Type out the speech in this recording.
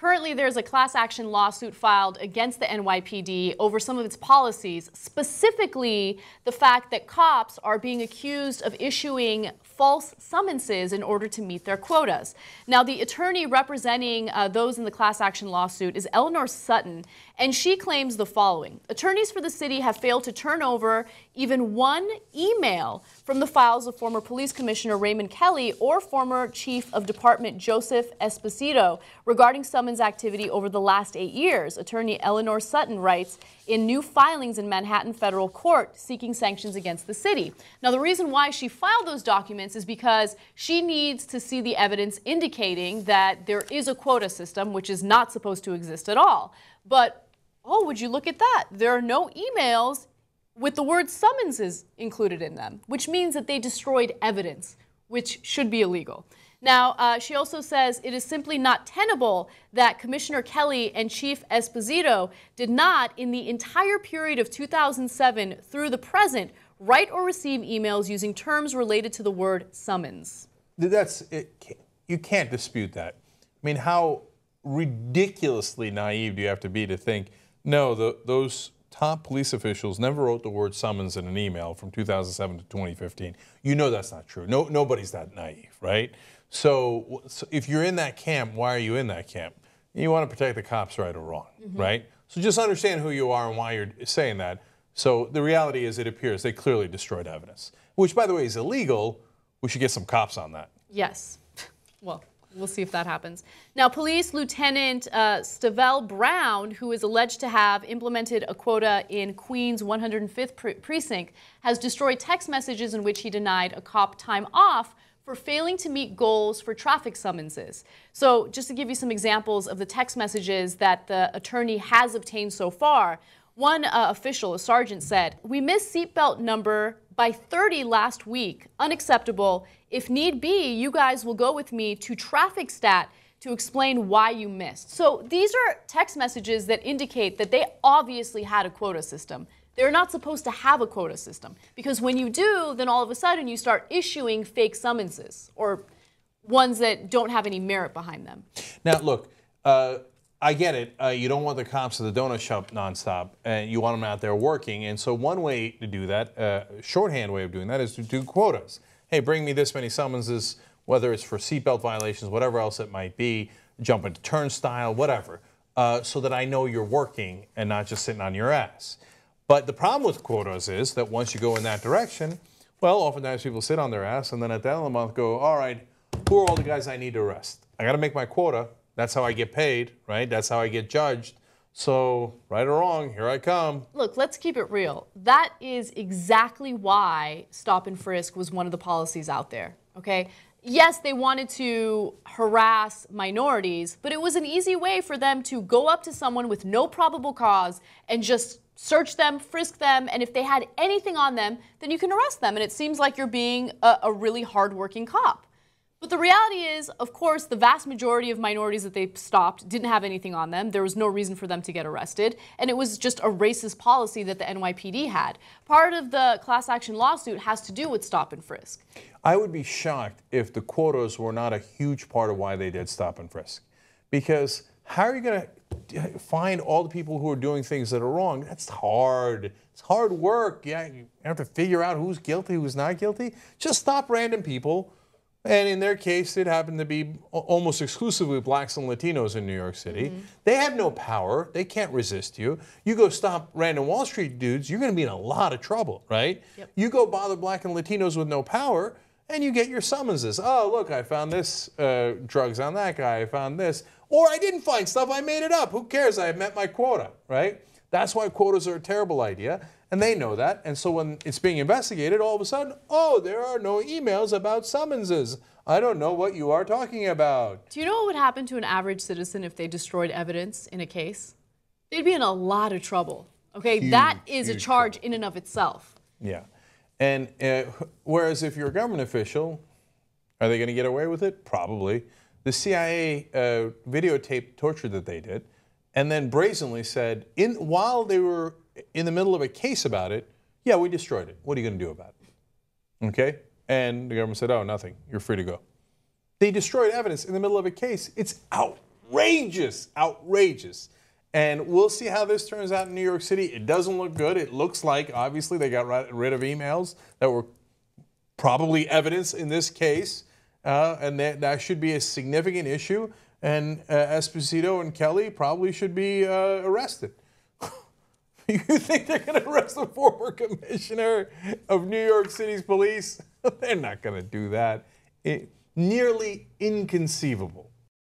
Currently, there's a class action lawsuit filed against the NYPD over some of its policies, specifically the fact that cops are being accused of issuing false summonses in order to meet their quotas. Now, the attorney representing those in the class action lawsuit is Eleanor Sutton, and she claims the following. Attorneys for the city have failed to turn over even one email from the files of former police commissioner Raymond Kelly or former chief of department Joseph Esposito regarding summons activity over the last 8 years. Attorney Eleanor Sutton writes in new filings in Manhattan federal court seeking sanctions against the city. Now, the reason why she filed those documents is because she needs to see the evidence indicating that there is a quota system, which is not supposed to exist at all. But, oh, would you look at that? There are no emails with the word summonses included in them, which means that they destroyed evidence, which should be illegal. Now, she also says it is simply not tenable that Commissioner Kelly and Chief Esposito did not, in the entire period of 2007 through the present, write or receive emails using terms related to the word summons. You can't dispute that. I mean, how ridiculously naive do you have to be to think, no, those top police officials never wrote the word summons in an email from 2007 to 2015. You know that's not true. Nobody's that naive, right? So if you're in that camp, why are you in that camp? You want to protect the cops, right or wrong, right? So just understand who you are and why you're saying that. So the reality is, it appears they clearly destroyed evidence, which, by the way, is illegal. We should get some cops on that. Yes. Well, we'll see if that happens. Now, Police Lieutenant Stavell Brown, who is alleged to have implemented a quota in Queens' 105th precinct, has destroyed text messages in which he denied a cop time off for failing to meet goals for traffic summonses. So just to give you some examples of the text messages that the attorney has obtained so far, one official, a sergeant, said, "We missed seatbelt number by 30 last week. Unacceptable. If need be, you guys will go with me to traffic stat to explain why you missed." So these are text messages that indicate that they obviously had a quota system. They're not supposed to have a quota system, because when you do, then all of a sudden you start issuing fake summonses or ones that don't have any merit behind them. Now, look, I get it. You don't want the cops at the donut shop nonstop, and you want them out there working. And so one way to do that, shorthand way of doing that, is to do quotas. Hey, bring me this many summonses, whether it's for seatbelt violations, whatever else it might be, jump into turnstile, whatever, so that I know you're working and not just sitting on your ass. But the problem with quotas is that once you go in that direction, well, oftentimes people sit on their ass and then at the end of the month go, all right, who are all the guys I need to arrest? I got to make my quota. That's how I get paid, right? That's how I get judged. So, right or wrong, here I come. Look, let's keep it real. That is exactly why stop and frisk was one of the policies out there, okay? Yes, they wanted to harass minorities, but it was an easy way for them to go up to someone with no probable cause and just search them, frisk them, and if they had anything on them, then you can arrest them. And it seems like you're being a really hardworking cop. But the reality is, of course, the vast majority of minorities that they stopped didn't have anything on them. There was no reason for them to get arrested. And it was just a racist policy that the NYPD had. Part of the class action lawsuit has to do with stop and frisk. I would be shocked if the quotas were not a huge part of why they did stop and frisk. Because how are you going to find all the people who are doing things that are wrong? That's hard. It's hard work. Yeah, you have to figure out who's guilty, who's not guilty. Just stop random people. And in their case, it happened to be almost exclusively blacks and Latinos in New York City. They have no power. They can't resist you. You go stop random Wall Street dudes, you're going to be in a lot of trouble, right? Yep. You go bother black and Latinos with no power, and you get your summonses. Oh, look, I found this drugs on that guy. I found this. Or I didn't find stuff. I made it up. Who cares? I met my quota, right? That's why quotas are a terrible idea. And they know that. And so when it's being investigated, all of a sudden, oh, there are no emails about summonses. I don't know what you are talking about. Do you know what would happen to an average citizen if they destroyed evidence in a case? They'd be in a lot of trouble. Okay, that is a charge in and of itself. Yeah. And whereas if you're a government official, are they going to get away with it? Probably. The CIA videotaped torture that they did and then brazenly said, while they were in the middle of a case about it, yeah, we destroyed it. What are you going to do about it? Okay? And the government said, oh, nothing. You're free to go. They destroyed evidence in the middle of a case. It's outrageous, outrageous. And we'll see how this turns out in New York City. It doesn't look good. It looks like, obviously, they got rid of emails that were probably evidence in this case. And that should be a significant issue. And Esposito and Kelly probably should be arrested. You think they're going to arrest the former commissioner of New York City's police? They're not going to do that. Nearly inconceivable.